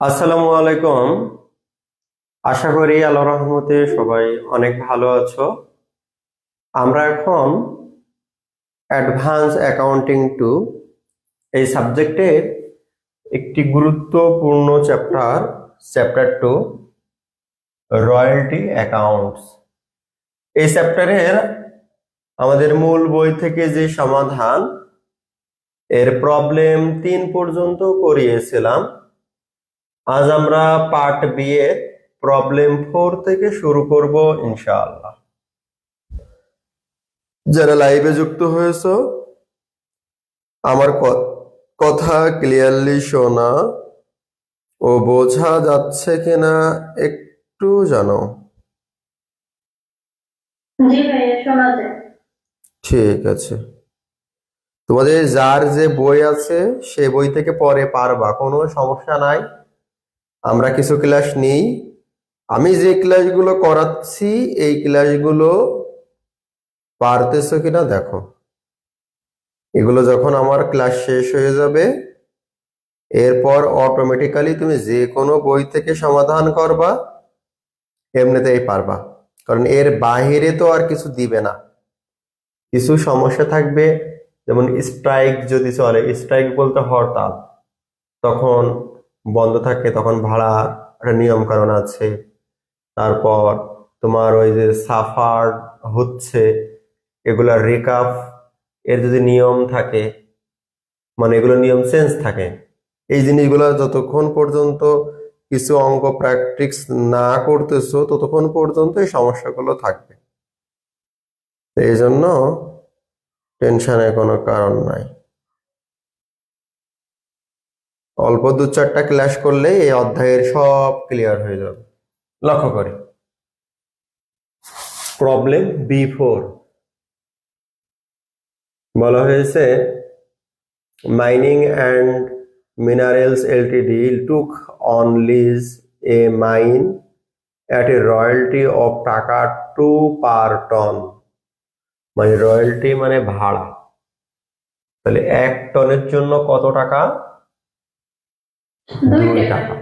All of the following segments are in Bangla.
আসসালামু আলাইকুম। আশা করি আল্লাহর রহমতে সবাই অনেক ভালো আছো। আমরা এখন অ্যাডভান্স অ্যাকাউন্টিং টু এই সাবজেক্টের একটি গুরুত্বপূর্ণ চ্যাপ্টার টু রয়্যালটি অ্যাকাউন্টস। এই চ্যাপ্টারের আমাদের মূল বই থেকে যে সমাধান এর প্রবলেম 3 পর্যন্ত করিয়েছিলাম। আজ আমরা পার্ট বি এর প্রবলেম 4 থেকে শুরু করব ইনশাআল্লাহ। যারা লাইভে যুক্ত হয়েছো, আমার কথা ক্লিয়ারলি শোনা ও বোঝা যাচ্ছে কিনা একটু জানো। জি ভাইয়া, শোনা যায়। ঠিক আছে, তোমাদের যার যে বই আছে সে বই থেকে পরে পারবা, কোনো সমস্যা নাই। আমরা কিছু ক্লাস নিই। আমি যে ক্লাসগুলো করাচ্ছি এই ক্লাসগুলো পারতেছো কিনা দেখো। এগুলো যখন আমার ক্লাস শেষ হয়ে যাবে এরপর অটোমেটিক্যালি তুমি যে কোনো বই থেকে সমাধান করবা, এমনিতেই পারবা। কারণ এর বাহিরে তো আর কিছু দিবে না। কিছু সমস্যা থাকবে, যেমন স্ট্রাইক যদি চলে, স্ট্রাইক বলতে হরতাল, তখন বন্ধ থাকে, তখন ভাড়ার একটা নিয়ম কারণ আছে। তারপর তোমার ওই যে সাফার হচ্ছে, এগুলার রেকাপ এর যদি নিয়ম থাকে, মানে এগুলো নিয়ম চেঞ্জ থাকে, এই জিনিসগুলো যতক্ষণ পর্যন্ত কিছু অঙ্ক প্র্যাকটিস না করতেছো ততক্ষণ পর্যন্ত এই সমস্যাগুলো থাকবে। এই জন্য টেনশনের কোনো কারণ নাই। অল্প 2-4টা ক্লাস করলে এই অধ্যায়ের সব ক্লিয়ার হয়ে যাবে। লক্ষ্য করি প্রবলেম বি4 বলা হয়েছে, mining and minerals LTD took on lease a mine at a royalty of টাকা 2 পার টন। মানে রয়্যালটি মানে ভাড়া, তাহলে 1 টনের জন্য কত টাকা? 2 2 টাকা। টাকা।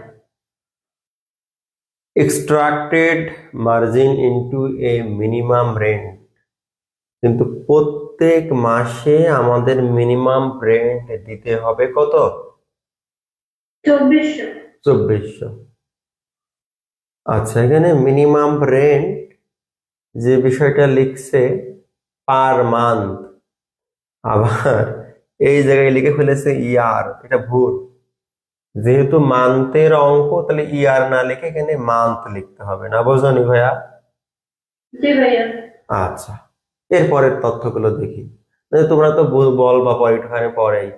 Extracted margin into a minimum rent, কিন্তু প্রত্যেক মাসে আমাদের মিনিমাম রেন্ট দিতে হবে কত? 2400। 2400। আচ্ছা, এখানে মিনিমাম রেন্ট যে বিষয়টা লিখছে পার মান্থ, আবার এই জায়গায় লিখে ফেলেছে ইয়ার, এটা ভুল। যেহেতু মান্থের অঙ্ক, তাহলে ইয়ার না লিখে এখানে মান্থ লিখতে হবে, না বোঝনি ভাইয়া? জি ভাইয়া। আচ্ছা, এরপরের তথ্যগুলো দেখি। তোমরা তো বলবা পরীক্ষায় পরেই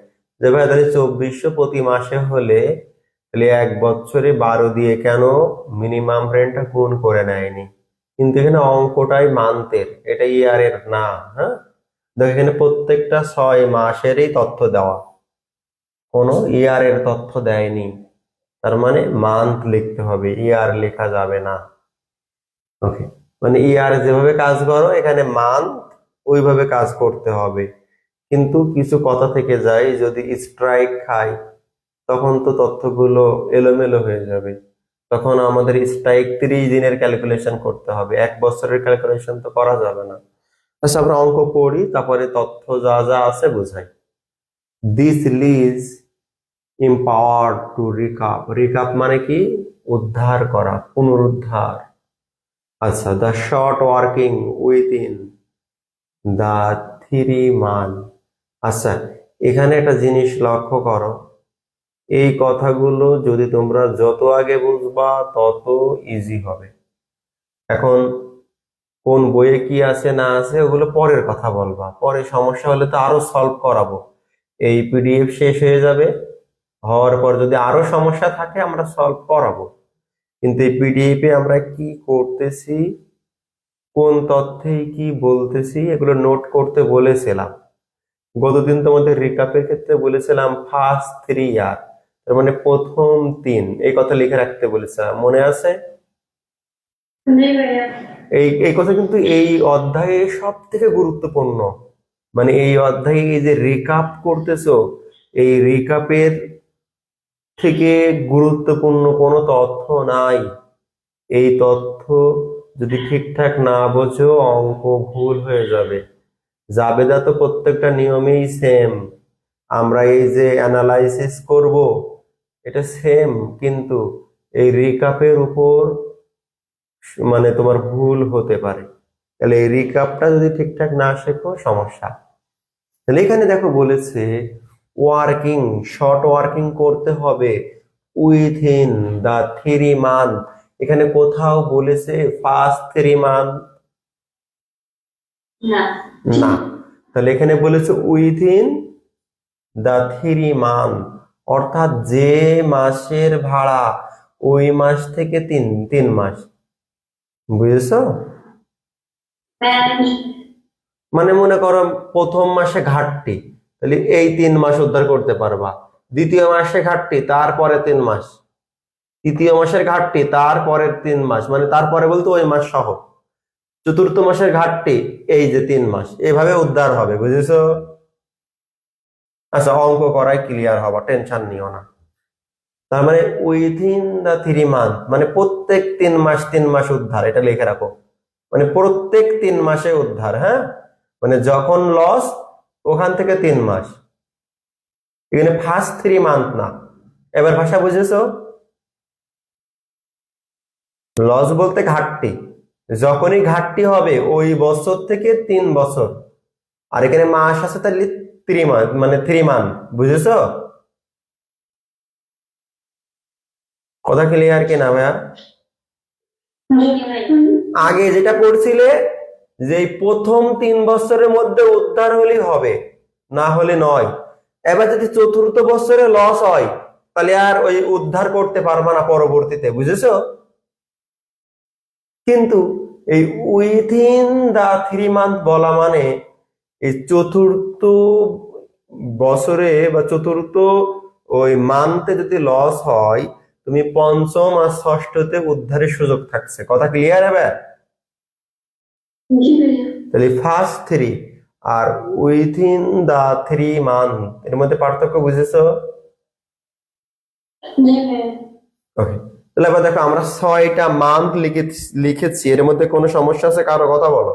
যে ভাই তাহলে 2400 প্রতি মাসে হলে তাহলে 1 বছরে 12 দিয়ে কেন মিনিমাম রেন্টটা গুণ করে নেয়নি? কিন্তু এখানে অঙ্কটাই মান্থের, এটা ইয়ারের না। হ্যাঁ, দেখো এখানে প্রত্যেকটা 6 মাসেরই তথ্য দেওয়া, কোনো ইয়ারের তথ্য দেয়নি। তার মানে মান্থ লিখতে হবে, ইয়ার লেখা যাবে না। ওকে, মানে ইয়ার যেভাবে কাজ করো এখানে মান্থ ওইভাবে কাজ করতে হবে। কিন্তু কিছু কথা থেকে যায়, যদি স্ট্রাইক খাই তখন তো তথ্যগুলো এলোমেলো হয়ে যাবে। তখন আমাদের স্ট্রাইক 30 দিনের ক্যালকুলেশন করতে হবে, 1 বছরের ক্যালকুলেশন তো করা যাবে না। আচ্ছা, আমরা অঙ্ক পড়ি, তারপরে তথ্য যা যা আছে বোঝাই। This lease empowered to recap, recap মানে কি? উদ্ধার করা, পুনরুদ্ধার। আচ্ছা, the short working within the 3 মান। আচ্ছা, এখানে একটা জিনিস লক্ষ্য করো, এই কথাগুলো যদি তোমরা যত আগে বুঝবা তত ইজি হবে। এখন কোন বইয়ে কি আছে না আছে ওগুলো পরের কথা বলবা, পরে সমস্যা হলে তো আরো সলভ করাবো। এই পিডিএফ শেষ হয়ে যাবে, হওয়ার পর যদি আরো সমস্যা থাকে আমরা সলভ করাবো। কিন্তু এই পিডিএফ এ আমরা কি করতেছি, কোন তথ্যে কি বলতেছি, এগুলো নোট করতে বলেছিলাম। গতদিন তোমাদের রিকাপের ক্ষেত্রে বলেছিলাম ফার্স্ট 3 ইয়ার, তার মানে প্রথম 3, এই কথা লিখে রাখতে বলেছিলাম, মনে আছে? জি ভাইয়া। এই এই কথা কিন্তু এই অধ্যায়ে সব থেকে গুরুত্বপূর্ণ। মানে এই অধ্যায়ে এই যে রিকাপ করতেছো, এই রিকাপের থেকে গুরুত্বপূর্ণ কোনো তথ্য নাই। এই তথ্য যদি ঠিকঠাক না বোঝো অঙ্ক ভুল হয়ে যাবে। জাবেদা তো প্রত্যেকটা নিয়মেই সেম। আমরা এই যে অ্যানালাইসিস করব এটা সেম, কিন্তু এই রিকাপের উপর মানে তোমার ভুল হতে পারে। তাহলে এই রিকাপটা যদি ঠিকঠাক না শেখো সমস্যা। তাহলে এখানে দেখো বলেছে ওয়ার্কিং, শর্ট ওয়ার্কিং করতে হবে উইথিন দা 3 মান্থ। এখানে কোথাও বলেছে ফার্স্ট 3 মান্থ? না। না। তাহলে এখানে বলেছে উইথিন দা 3 মান্থ, অর্থাৎ যে মাসের ভাড়া ওই মাস থেকে তিন তিন মাস। বুঝেছো? হ্যাঁ, মানে মনে করো প্রথম মাসে ঘাটতি, তাহলে এই 3 মাস উদ্ধার করতে পারবা। দ্বিতীয় মাসে ঘাটতি, তারপরে 3 মাস। তৃতীয় মাসের ঘাটতি, তারপরের 3 মাস, মানে তারপরে বলতে ওই মাস সহ। চতুর্থ মাসের ঘাটতি, এই যে 3 মাস, এভাবে উদ্ধার হবে। বুঝেছো? আচ্ছা, অঙ্ক করাই ক্লিয়ার হবা, টেনশন নিও না। তার মানে উইথিন দা 3 মান্থ মানে প্রত্যেক 3 মাস 3 মাস উদ্ধার, এটা লিখে রাখো। মানে প্রত্যেক 3 মাসে উদ্ধার। হ্যাঁ, মানে যখন লস ওখান থেকে 3 মাস। এখানে ফার্স্ট 3 মান্থ না। এবার ভাষা বুঝেছো? লস বলতে ঘাটতি, যখনই ঘাটতি হবে ওই বছর থেকে 3 বছর। আর এখানে মাস আছে, তাহলে 3 মান্থ মানে 3 মান্থ। বুঝেছো? কথা ক্লিয়ার কি না ভাইয়া? জি ভাইয়া। আগে যেটা পড়ছিলে যে এই প্রথম 3 বছরের মধ্যে উদ্ধার হলেই হবে, না হলে নয়। এবার যদি চতুর্থ বছরে লস হয় তাহলে আর ওই উদ্ধার করতে পারবা না পরবর্তীতে। বুঝেছো? কিন্তু এই উইথিন দা 3 মান্থ বলা মানে এই চতুর্থ বছরে বা চতুর্থ ওই মান্থে যদি লস হয়, তুমি পঞ্চম আর ষষ্ঠতে উদ্ধারের সুযোগ থাকছে। কথা ক্লিয়ার হবে? জি ভাইয়া। তাহলে ফার্স্ট 3 আর উইথিন দা 3 মান্থ এর মধ্যে পার্থক্য বুঝেছো? জি ভাইয়া। ওকে, তাহলে এবার দেখো আমরা 6টা মান্থ লিখেছি, এর মধ্যে কোনো সমস্যা আছে? কারো কথা বলো,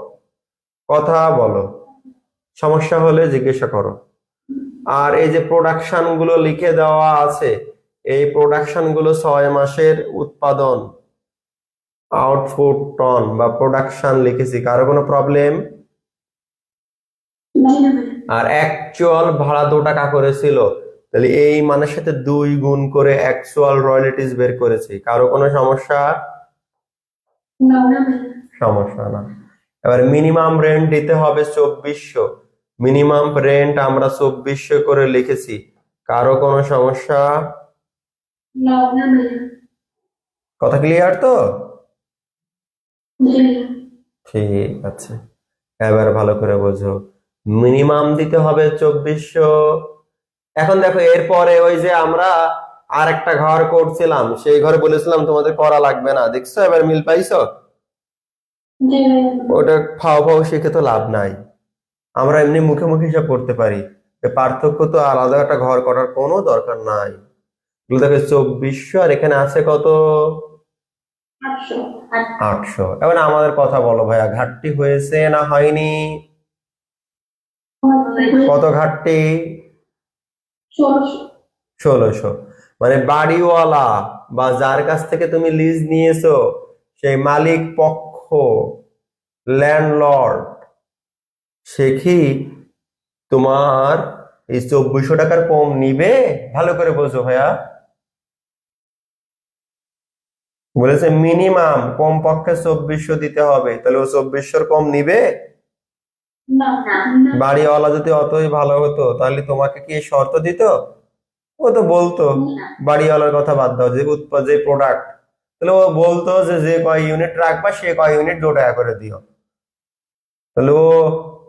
কথা বলো। সমস্যা হলে জিজ্ঞাসা করো। আর এই যে প্রোডাকশন গুলো লিখে দেওয়া আছে, এই প্রোডাকশন গুলো 6 মাসের উৎপাদন, আউটপুট টন বা প্রোডাকশন লিখেছি। কারো কোনো প্রবলেম? জি ভাইয়া। আর অ্যাকচুয়াল ভাড়া 2 টাকা করেছিল, তাহলে এই মানের সাথে 2 গুণ করে অ্যাকচুয়াল রয়্যালটিজ বের করেছি। কারো কোনো সমস্যা? না ভাইয়া। সমস্যা না। এবার মিনিমাম রেন্ট দিতে হবে 2400। মিনিমাম রেন্ট আমরা 2400 করে লিখেছি। কারো কোনো সমস্যা? না ভাইয়া। কথা ক্লিয়ার তো? জি ভাইয়া। ঠিক আছে, এবার ভালো করে বোঝো। মিনিমাম দিতে হবে 2400। এখন দেখো এরপরে ওই যে আমরা আর একটা ঘর করছিলাম, সেই ঘরে বলেছিলাম তোমাদের করা লাগবে না। দেখছো এবার মিল পাইছো? জি ভাইয়া। ওটা ফাও ফাও শিখে তো লাভ নাই, আমরা এমনি মুখে মুখে হিসাব করতে পারি। এ পার্থক্য তো আলাদা একটা ঘর করার কোনো দরকার নাই। এগুলো দেখো 2400 আর এখানে আছে কত? 800। 800। এবার আমাদের কথা বলো ভাইয়া, ঘাটতি হয়েছে না হয়নি? কত ঘাটতি? 1600। 1600। মানে বাড়িওয়ালা বা যার কাছ থেকে তুমি লিজ নিয়েছো সেই মালিক পক্ষ, ল্যান্ডলর্ড, সে কি তোমার এই 2400 টাকার কম নিবে? ভালো করে বোঝো ভাইয়া। বলেছে মিনিমাম কমপক্ষে 2400 দিতে হবে, তাহলে ও 2400 কম নিবে? না। বাড়িওয়ালা যদি অতই ভালো হতো তাহলে তোমাকে কি এই শর্ত দিত? ও তো বলতো, বাড়িওয়ালার কথা বাদ দাও, যে যে প্রোডাক্ট, তাহলে ও বলতো যে যে কয় ইউনিট রাখবা সে কয় ইউনিট 2 টাকা করে দিও। তাহলে ও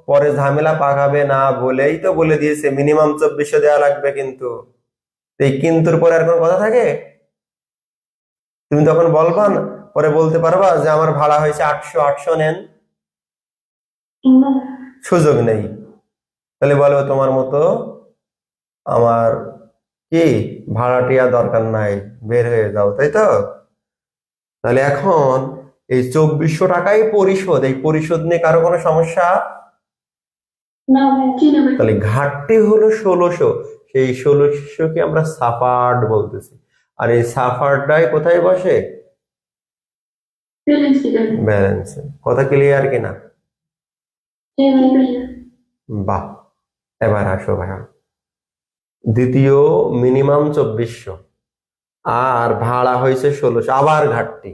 পরে ঝামেলা পাকাবে না বলেই তো বলে দিয়েছে মিনিমাম 2400 দেওয়া লাগবে। কিন্তু এই কিন্তুর পরে আর কোনো কথা থাকে? তুমি তখন বলবা না, পরে বলতে পারবা যে আমার ভাড়া হয়েছে 800, 800 নেন? সুযোগ নেই। তাহলে বলো তোমার মতো আমার কি ভাড়াটিয়া দরকার নাই, বের হয়ে যাও, তাই তো? তাহলে এখন এই 2400 টাকাই পরিশোধ, এই পরিশোধ নিয়ে কারো কোনো সমস্যা? না ভাইয়া। জি না ভাইয়া। তাহলে ঘাটতি হলো 1600, সেই 1600 কে আমরা সাফার্ড বলতেছি। আর এই সাফার্ডটাই কোথায় বসে? Balance figure. ব্যালেন্সে। কথা ক্লিয়ার কিনা? জি ভাইয়া। বাহ, এবার আসো ভাইয়া, দ্বিতীয় মিনিমাম 2400 আর ভাড়া হয়েছে 1600, আবার ঘাটতি।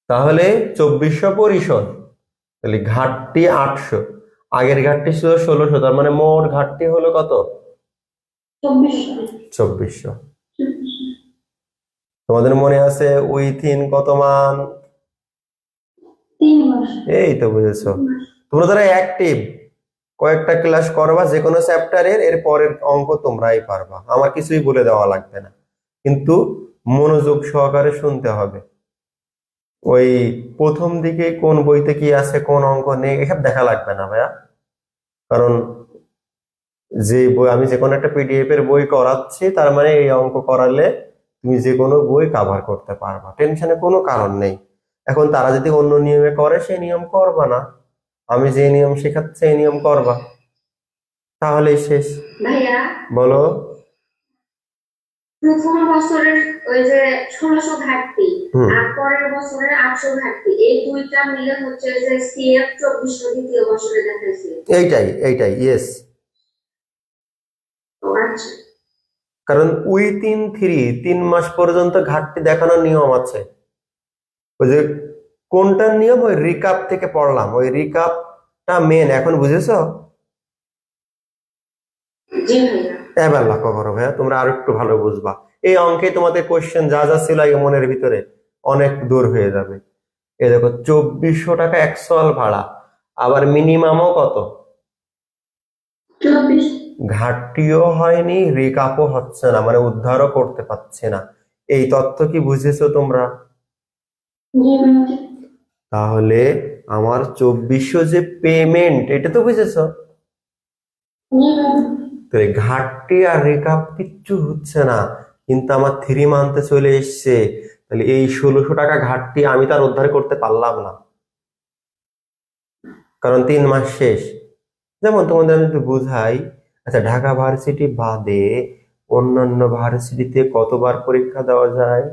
তাহলে 2400 পরিশোধ, তাহলে ঘাটতি 800, আগের ঘাটতি ছিল 1600, তার মানে মোট ঘাটতি হলো কত? 2400। 2400। তোমাদের মনে আছে উইথিন কত মান? 3 মাস। এই তো বুঝেছো। তোমরা যারা অ্যাক্টিভ কয়েকটা ক্লাস করবা যে কোনো চ্যাপ্টারের, এর পরের অঙ্ক তোমরাই পারবা, আমার কিছুই বলে দেওয়া লাগবে না, কিন্তু মনোযোগ সহকারে শুনতে হবে। ওই প্রথম দিকে কোন বইতে কি আছে, কোন অঙ্ক নেই, এসব দেখা লাগবে না ভাইয়া। কারণ যে বই আমি যে কোনো একটা পিডিএফ এর বই করাচ্ছি, তার মানে এই অঙ্ক করালে তুমি যে কোনো বই কভার করতে পারবা, টেনশনের কোনো কারণ নেই। এখন তারা যদি অন্য নিয়মে করে, সেই নিয়ম করবা না, আমি যে নিয়ম শেখাচ্ছি এই নিয়ম করবা, তাহলেই শেষ। ভাইয়া, বলো। প্রথম বছরের ওই যে 1600 ঘাটতি হুম। আর পরের বছরের 800 ঘাটতি, এই দুইটা মিলে হচ্ছে যে সিএফ 2400 দ্বিতীয় বছরে দেখাইছে। এইটাই ইয়েস। আচ্ছা, কারণ উইথিন 3 মাস পর্যন্ত ঘাটতি দেখানোর নিয়ম আছে। ওই যে কোনটার নিয়ম, ওই রিকাপ থেকে পড়লাম, ওই রিকাপটা মেন, এখন বুঝেছো? জি ভাইয়া। এবার লক্ষ্য করো ভাইয়া, তোমরা আরো একটু ভালো বুঝবা। এই অঙ্কে তোমাদের কোশ্চেন যা যা ছিল আগে মনের ভিতরে, অনেক দূর হয়ে যাবে। এই দেখো 2400 টাকা অ্যাকচুয়াল ভাড়া, আবার মিনিমামও কত? 24। ঘাটতিও হয়নি, রিকাপও হচ্ছে না, মানে উদ্ধারও করতে পারছে না। এই তথ্য কি বুঝেছো তোমরা? জি ভাইয়া। তাহলে আমার 2400 যে পেমেন্ট, এটা তো বুঝেছো? জি ভাইয়া। তো এই ঘাটতি আর রিকাপ কিচ্ছু হচ্ছে না, কিন্তু আমার 3 মান্থে চলে এসছে। তাহলে এই 1600 টাকা ঘাটতি আমি তার উদ্ধার করতে পারলাম না, কারণ 3 মাস শেষ। যেমন তোমাদের আমি একটু বুঝাই। আচ্ছা, ঢাকা ভার্সিটি বাদে অন্যান্য ভার্সিটিতে কতবার পরীক্ষা দেওয়া যায়?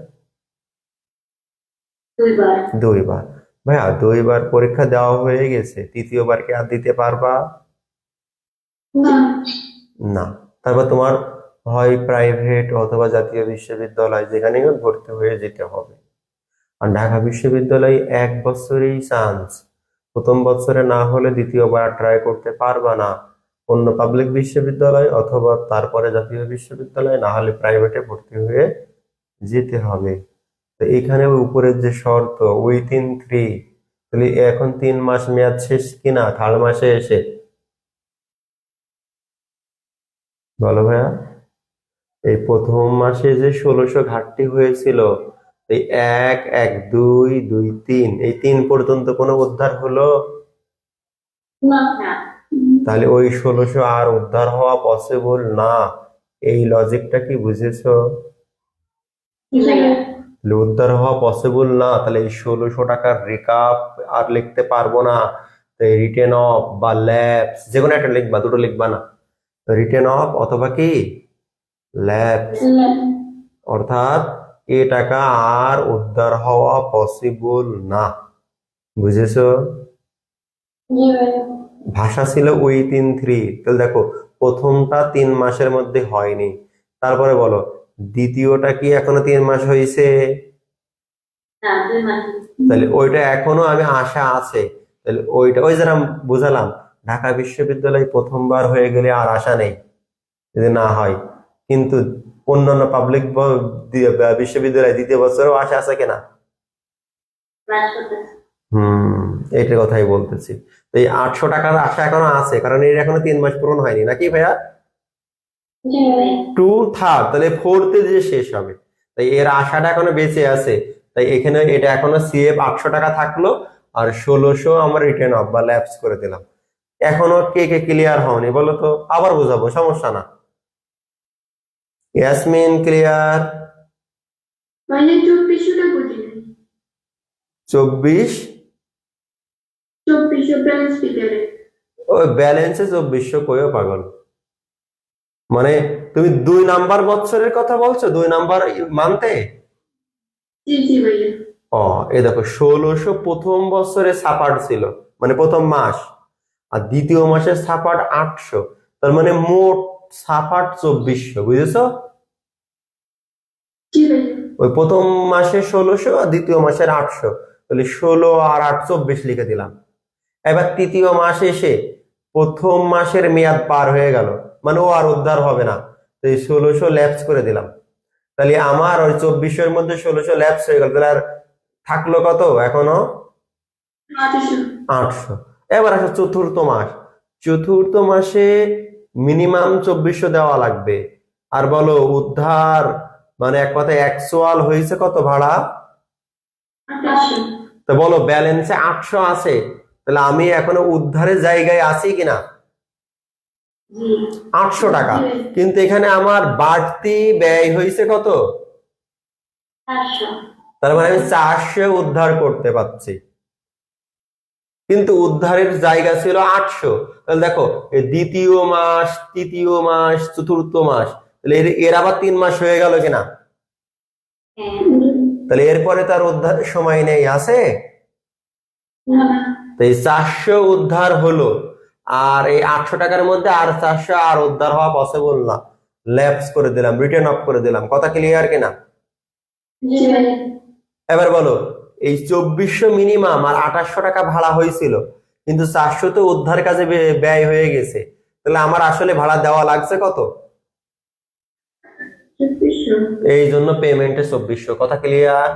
2 বার। 2 বার। ভাইয়া 2 বার পরীক্ষা দেওয়া হয়ে গেছে, তৃতীয়বার কি আর দিতে পারবা? না। না। তারপর তোমার হয় প্রাইভেট অথবা জাতীয় বিশ্ববিদ্যালয়, যেখানে ভর্তি হয়ে যেতে হবে। আর ঢাকা বিশ্ববিদ্যালয়ে 1 বছরেই চান্স, প্রথম বছরে না হলে দ্বিতীয়বার ট্রাই করতে পারবা না। অন্য পাবলিক বিশ্ববিদ্যালয় অথবা তারপরে জাতীয় বিশ্ববিদ্যালয়, না হলে প্রাইভেটে ভর্তি হয়ে যেতে হবে। তো এখানে ওই উপরের যে শর্ত উইথিন 3, তাহলে এখন 3 মাস মেয়াদ শেষ কিনা থার্ড মাসে এসে? বলো ভাইয়া। এই প্রথম মাসে যে 1600 ঘাটতি হয়েছিল, এই 1, 1, 2, 2, 3, এই 3 পর্যন্ত কোনো উদ্ধার হলো? না। না। তাহলে ওই 1600 আর উদ্ধার হওয়া পসিবল না। এই লজিকটা কি বুঝেছো? জি ভাইয়া। তাহলে উদ্ধার হওয়া পসিবল না, তাহলে এই 1600 টাকার রিকাপ আর লিখতে পারবো না। তো রিটেন অফ বা ল্যাপস যে কোনো একটা লিখবা, দুটো লিখবা না। রিটেন অফ অথবা কি ল্যাপস, অর্থাৎ এ টাকা আর উদ্ধার হওয়া পসিবল না। বুঝেছো? জি ভাইয়া। ভাষা ছিল উইথিন 3, তাহলে দেখো প্রথমটা 3 মাসের মধ্যে হয়নি, তারপরে বলো দ্বিতীয়টা কি এখনো 3 মাস হয়েছে? না, 2 মাস। তাহলে ওইটা এখনো আমি আশা আছে। তাহলে ওইটা ওই যারা বুঝালাম, ঢাকা বিশ্ববিদ্যালয় প্রথমবার হয়ে গেলে আর আশা নেই যদি না হয়, কিন্তু অন্যান্য পাবলিক বিশ্ববিদ্যালয় দ্বিতীয় বছরেও আশা আছে কিনা? ক্লাস করতেছে। এইটার কথাই বলতেছি। তো এই 800 টাকার আশা এখনো আছে, কারণ এর এখনো 3 মাস পূরণ হয়নি, নাকি ভাইয়া? জি ভাইয়া। 2 থার্ড, তাহলে 4th যে শেষ হবে, তাই এর আশাটা এখনো বেঁচে আছে। তাই এখানে এটা এখনো সিএফ 800 টাকা থাকলো, আর 1600 আমরা রিটার্ন অফ বা ল্যাপস করে দিলাম। এখনো কে কে ক্লিয়ার হওনি বলো তো? আবার বোঝাবো, সমস্যা না। ইয়াসমিন ক্লিয়ার? ভাইয়া 2400টা বুঝি নাই। 24 2400 ব্যালেন্স ফিগারে। ওই ব্যালেন্সে 2400 কইও পাগল, মানে তুমি 2 নাম্বার বছরের কথা বলছো, 2 নাম্বার মান্থে? জি জি ভাইয়া। ও এই দেখো 1600 প্রথম বছরে ছাপাট ছিল, মানে প্রথম মাস, আর দ্বিতীয় মাসে ছাপাট 800, তার মানে মোট ছাপাট 2400, বুঝেছো? জি ভাইয়া। ওই প্রথম মাসে 1600 আর দ্বিতীয় মাসের 800, তাহলে 16 আর 8 24 লিখে দিলাম। এবার তৃতীয় মাস এসে প্রথম মাসের মেয়াদ পার হয়ে গেল, মানে ও আর উদ্ধার হবে না, তো এই 1600 ল্যাপস করে দিলাম। তাহলে আমার ওই 2400 মধ্যে 1600 ল্যাপস হয়ে গেল, তাহলে আর থাকলো কত এখনো? 800। 800। এবার আসো চতুর্থ মাস, চতুর্থ মাসে মিনিমাম 2400 দেওয়া লাগবে। আর বলো উদ্ধার, মানে এক কথায় অ্যাকচুয়াল হয়েছে কত ভাড়া? 800। তো বলো ব্যালেন্সে 800 আছে, তাহলে আমি এখনো উদ্ধারের জায়গায় আছি কিনা? জি 800 টাকা, জি। কিন্তু এখানে আমার বাড়তি ব্যয় হয়েছে কত? 800। তার মানে আমি 400 উদ্ধার করতে পারছি, কিন্তু উদ্ধারের জায়গা ছিল 800। তাহলে দেখো এই দ্বিতীয় মাস, তৃতীয় মাস, চতুর্থ মাস, তাহলে এর আবার 3 মাস হয়ে গেল কিনা? তাহলে এরপরে তার উদ্ধারের সময় নেই, আছে? না না। তো এই 400 উদ্ধার হলো, আর এই 800 টাকার মধ্যে আর 400 আর উদ্ধার হওয়া পসিবল না, ল্যাপস করে দিলাম, রিটার্ন অফ করে দিলাম। কথা ক্লিয়ার কিনা? জি ভাইয়া। এবার বলো এই 2400 মিনিমাম আর 2800 টাকা ভাড়া হয়েছিল, কিন্তু 400 তো উদ্ধার কাজে ব্যয় হয়ে গেছে, তাহলে আমার আসলে ভাড়া দেওয়া লাগছে কত? 2400। এই জন্য পেমেন্টে 2400। কথা ক্লিয়ার?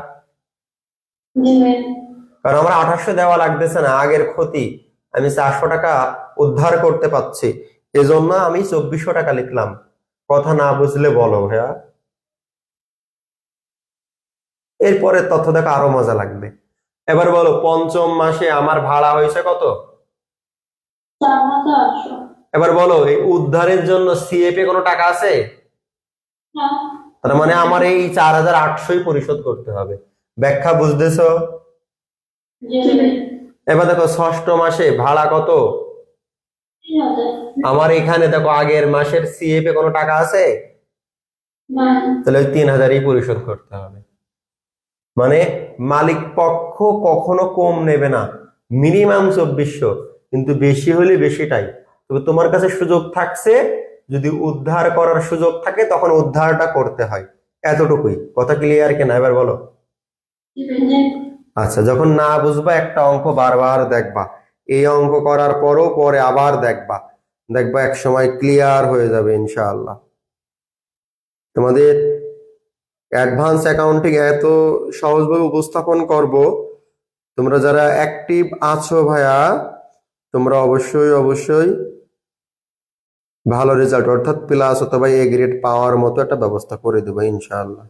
জি ভাইয়া। কারণ আমার 2800 দেওয়া লাগতেছে না, আগের ক্ষতি, আমি 400 টাকা উদ্ধার করতে পারছি, এজন্য আমি 2400 টাকা লিখলাম। কথা না বুঝলে বলো ভাইয়া। এরপরে তথ্য দেখো আরো মজা লাগবে। এবার বলো পঞ্চম মাসে আমার ভাড়া হয়েছে কত? 4800। এবার বলো এই উদ্ধারের জন্য সিএফ এ কোনো টাকা আছে? না। তার মানে আমার এই 4800 পরিশোধ করতে হবে। ব্যাখ্যা বুঝতেছো? জি ভাইয়া। এবার দেখো ষষ্ঠ মাসে ভাড়া কত? 3000। আমার এখানে দেখো আগের মাসের সিএফ এ কোনো টাকা আছে? না। তাহলে ওই 3000ই পরিশোধ করতে হবে। মানে মালিক পক্ষ কখনো কম নেবে না, মিনিমাম 2400, কিন্তু বেশি হলে বেশিটাই। তবে তোমার কাছে সুযোগ থাকছে, যদি উদ্ধার করার সুযোগ থাকে তখন উদ্ধারটা করতে হয়, এতটুকুই। কথা ক্লিয়ার কিনা এবার বলো? জি ভাইয়া। আচ্ছা, যখন না বুঝবা একটা অঙ্ক বারবার দেখবা, এই অঙ্ক করার পরও পরে আবার দেখবা, দেখবা এক সময় ক্লিয়ার হয়ে যাবে ইনশাআল্লাহ। তোমাদের অ্যাডভান্স অ্যাকাউন্টিং এত সহজভাবে উপস্থাপন করব, তোমরা যারা অ্যাক্টিভ আছো ভাইয়া, তোমরা অবশ্যই অবশ্যই ভালো রেজাল্ট অর্থাৎ প্লাস অথবা এ গ্রেড পাওয়ার মতো একটা ব্যবস্থা করে দেবো ইনশাআল্লাহ।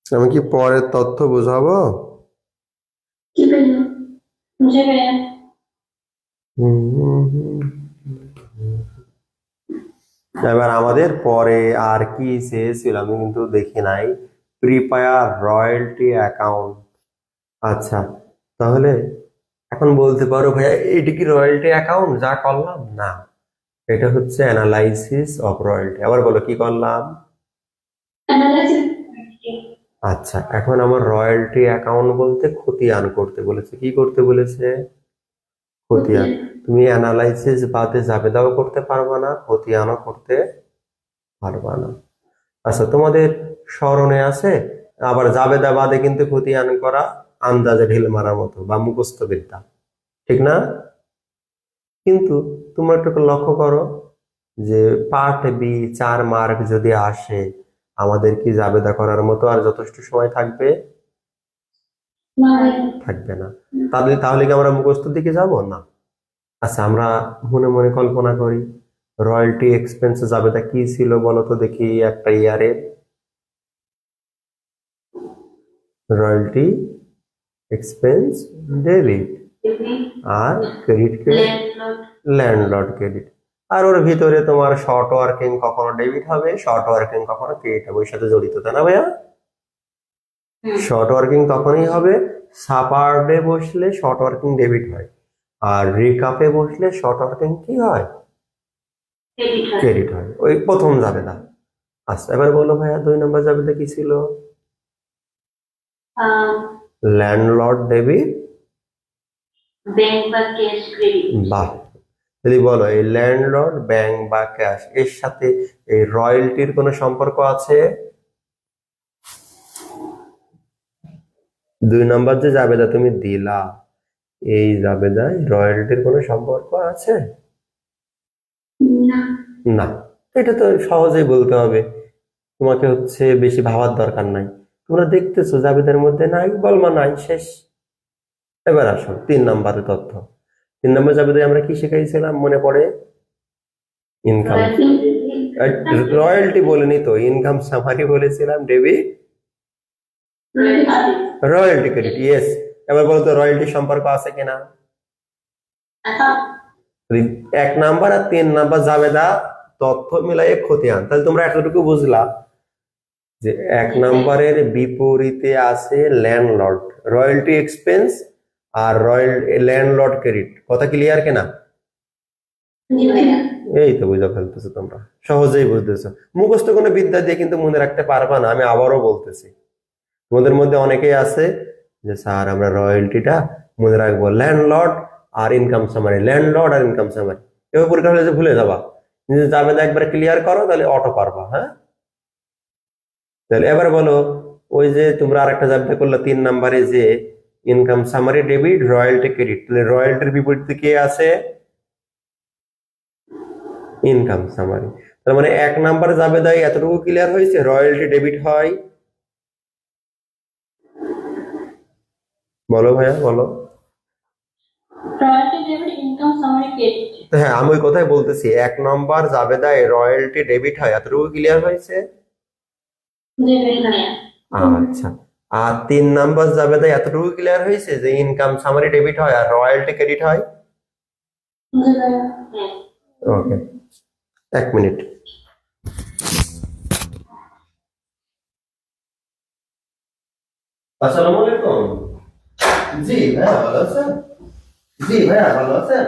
আমি কি পরের তথ্য বোঝাবো? জি ভাইয়া। জি ভাইয়া। এবার আমাদের পরে আর কি চেয়েছিল আমি কিন্তু দেখি নাই, প্রিপেয়ার রয়্যালটি অ্যাকাউন্ট। আচ্ছা, তাহলে এখন বলতে পারো ভাইয়া এটা কি রয়্যালটি অ্যাকাউন্ট যা করলাম? না, এটা হচ্ছে অ্যানালাইসিস অফ রয়্যালটি। আবার বলো কি করলাম? অ্যানালাইসিস। আচ্ছা, এখন আমার রয়্যালটি অ্যাকাউন্ট বলতে খতিয়ান করতে বলেছে। কি করতে বলেছে? খতিয়ান। তুমি অ্যানালাইসিস বাদে জাবেদাও করতে পারবা না, খতিয়ানও করতে পারবা না। আচ্ছা, তোমাদের স্মরণে আছে আবার জাবেদা বাদে কিন্তু খতিয়ান করা আন্দাজে ঢিল মারার মতো বা মুখস্থ বিদ্যা, ঠিক না? কিন্তু তোমরা একটু লক্ষ্য করো যে পার্ট বি 4 মার্ক যদি আসে, আমাদের কি জাবেদা করার মতো আর যথেষ্ট সময় থাকবে? না ভাইয়া। থাকবে না। তাহলে তাহলে কি আমরা মুখস্থর দিকে যাব না? আচ্ছা, আমরা মনে মনে কল্পনা করি রয়্যালটি এক্সপেন্স জাবেদা কি ছিল বলো তো দেখি একটা ইয়ারে। রয়্যালটি এক্সপেন্স ডেবিট আর ক্রেডিট ল্যান্ডলর্ড ক্রেডিট। আর ওর ভিতরে তোমার শর্ট ওয়ার্কিং কখনো ডেবিট হবে, শর্ট ওয়ার্কিং কখনো ক্রেডিট হবে, ওই সাথে জড়িত, তাই না ভাইয়া? শর্ট ওয়ার্কিং তখনই হবে সাপারডে বসলে শর্ট ওয়ার্কিং ডেবিট হয়, আর রিকাপে বসলে শর্ট ওয়ার্কিং কি হয়? ক্রেডিট হয়। ওই প্রথম জাবেদা। আচ্ছা, এবার বলো ভাইয়া 2 নম্বর জাবেদা কি ছিল? ল্যান্ডলর্ড ডেবিট ব্যাংক বা ক্যাশ ক্রেডিট। বাহ, যদি বলো এই ল্যান্ডলর্ড ব্যাংক বা ক্যাশ এর সাথে এই রয়্যালটির কোনো সম্পর্ক আছে? 2 নম্বর যে জাবেদা তুমি দিলা, এই জাবেদায় রয়্যালটির কোনো সম্পর্ক আছে? না। না। এটা তো সহজেই বলতে হবে, তোমাকে হচ্ছে বেশি ভাবার দরকার নাই। তোমরা দেখতেছো জাবেদার মধ্যে নাই, বলমা নাই, শেষ। এবার আসো 3 নম্বরের তথ্য। 3 নম্বর জাবেদায় আমরা কি শিখাইছিলাম মনে পড়ে? ইনকাম রয়্যালটি বলিনি তো, ইনকাম সামারি বলেছিলাম, ডেবিট রয়্যালটি ক্রেডিট। ইয়েস। এবার বলতো রয়্যালটি সম্পর্ক আছে কিনা? 1 নাম্বার আর 3 নাম্বার জাবেদা তথ্য মিলাই খতিয়ান। তাহলে তোমরা এতটুকু বুঝলা যে 1 নাম্বারের বিপরীতে আছে ল্যান্ডলর্ড রয়্যালটি এক্সপেন্স আর ল্যান্ডলর্ড ক্রেডিট। কথা ক্লিয়ার কিনা? জি ভাইয়া। এই তো বুঝে ফেলতেছো তোমরা, সহজেই বুঝতেছো। মুখস্থ কোনো বিদ্যা দিয়ে কিন্তু মনে রাখতে পারবা না, আমি আবারও বলতেছি। তোমাদের মধ্যে অনেকেই আছে যে স্যার আমরা রয়্যালটিটা মনে রাখবো ল্যান্ডলর্ড আর ইনকাম সামারি, ল্যান্ডলর্ড আর ইনকাম সামারি, এবার পরীক্ষা হলে যে ভুলে যাবা। যদি জাবেদা একবার ক্লিয়ার করো তাহলে অটো পারবা। হ্যাঁ, তাহলে এবার বলো, ওই যে তোমরা আরেকটা জাবেদা করলে 3 নাম্বারে যে income summary debit royalty credit, তাহলে রয়্যালটির বিপরীতে কে আছে? Income summary. তার মানে 1 নাম্বার জাবেদায় এতটুকু ক্লিয়ার হয়েছে, রয়্যালটি ডেবিট হয়। বলো ভাইয়া, বলো। Royalty debit income summary credit. হ্যাঁ, আমি ওই কথাই বলতেছি, 1 নম্বর জাবেদায় রয়্যালটি ডেবিট হয়, এতটুকু ক্লিয়ার হয়েছে। জি ভাইয়া। আচ্ছা, আর 3 নাম্বার জাবেদায় এতটুকু ক্লিয়ার হয়েছে যে ইনকাম সামারি ডেবিট হয় আর রয়্যালটি ক্রেডিট হয়। জি ভাইয়া। ওকে, 1 মিনিট। আসসালামু আলাইকুম। জি ভাইয়া, ভালো আছেন? জি ভাইয়া, ভালো আছেন?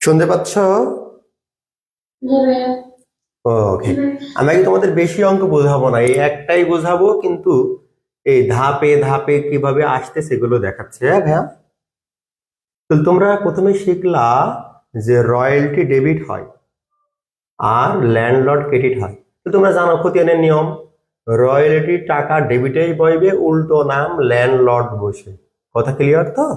শুনতে পাচ্ছ? জি ভাইয়া। ওকে, আমি কি তোমাদের বেশি অঙ্ক বোঝাবো না, এই একটাই বোঝাবো, কিন্তু এই ধাপে ধাপে কিভাবে আসতে সেগুলো দেখাচ্ছে। হ্যাঁ ভাইয়া, তো তোমরা প্রথমে শিখলা যে রয়্যালটি ডেবিট হয় আর ল্যান্ডলর্ড ক্রেডিট হয়। তো তোমরা জানো খতিয়ানের নিয়ম, রয়্যালটি টাকা ডেবিটেই বইবে, উল্টো নাম ল্যান্ডলর্ড বসে। কথা ক্লিয়ার তো?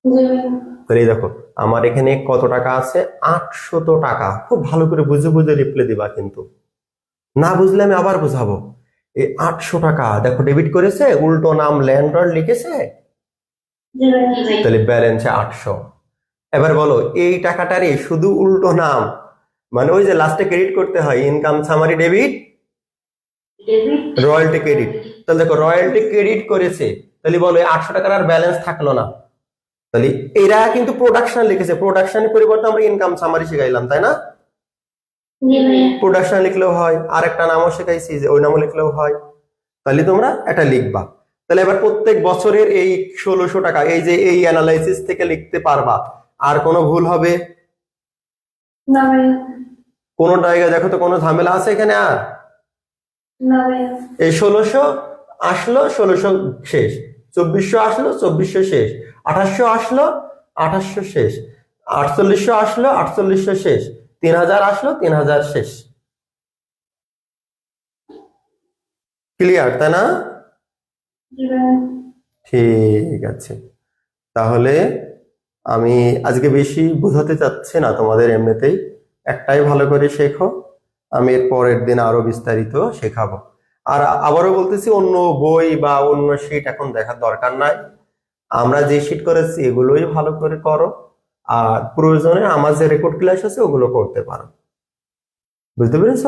জি ভাইয়া। তাহলে এই দেখো আমার এখানে কত টাকা আছে, 800 টাকা। খুব ভালো করে বুঝে বুঝে রিপ্লাই দিবা, কিন্তু না বুঝলে আমি আবার বুঝাবো। এই 800 টাকা দেখো ডেবিট করেছে, উল্টো নাম ল্যান্ডলর্ড লিখেছে, জি ভাইয়া। জি ভাই। তাহলে ব্যালেন্সে 800। এবার বলো এই টাকাটারই শুধু উল্টো নাম, মানে ওই যে লাস্টে ক্রেডিট করতে হয়, income summary debit, debit royalty credit. তাহলে দেখো রয়্যালটি ক্রেডিট করেছে, তাহলে বলো এই 800 টাকার আর ব্যালেন্স থাকলো না। তাহলে এরা কিন্তু প্রোডাকশন লিখেছে, প্রোডাকশনের পরিবর্তে আমরা ইনকাম সামারি শিখাইলাম, তাই না? জি ভাইয়া। প্রোডাকশন লিখলেও হয়, আর একটা নামও শেখাইছি যে ওই নামও লিখলেও হয়। তাহলে তোমরা এটা লিখবা। তাহলে এবার প্রত্যেক বছরের এই 1600 টাকা এই যে এই অ্যানালাইসিস থেকে লিখতে পারবা, আর কোনো ভুল হবে? না ভাইয়া। কোন জায়গায় দেখো তো কোনো ঝামেলা আছে এখানে? আর না ভাইয়া। এই 1600 আসলো, 1600 শেষ, 2400 আসলো, 2400 শেষ, 2800 আসলো, 2800 শেষ, 4800 আসলো, 4800 শেষ, 3000 আসলো, 3000 শেষ। ক্লিয়ার, তাই না? জি ভাইয়া। ঠিক আছে, তাহলে আমি আজকে বেশি বোঝাতে চাচ্ছি না তোমাদের, এমনিতেই একটাই ভালো করে শেখো, আমি এর পরের দিন আরো বিস্তারিত শেখাবো। আর আবারও বলতেছি, অন্য বই বা অন্য শিট এখন দেখার দরকার নাই, আমরা যে শিট করেছি এগুলোই ভালো করে করো, আর প্রয়োজনে আমার যে রেকর্ড ক্লাস আছে ওগুলো করতে পারো। বুঝতে পেরেছ?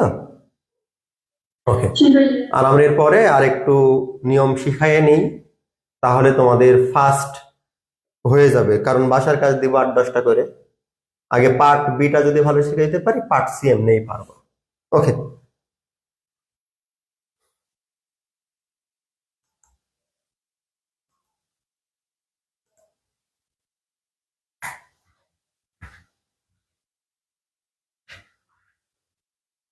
ওকে। জি ভাইয়া। আর আমরা এর পরে আর একটু নিয়ম শিখাইয়ে নিই, তাহলে তোমাদের ফার্স্ট হয়ে যাবে, কারণ বাসার কাজ দিব 8-10টা করে। আগে পার্ট বিটা যদি ভালো শিখাইতে পারি, পার্ট সি এমনিই পারবো। ওকে।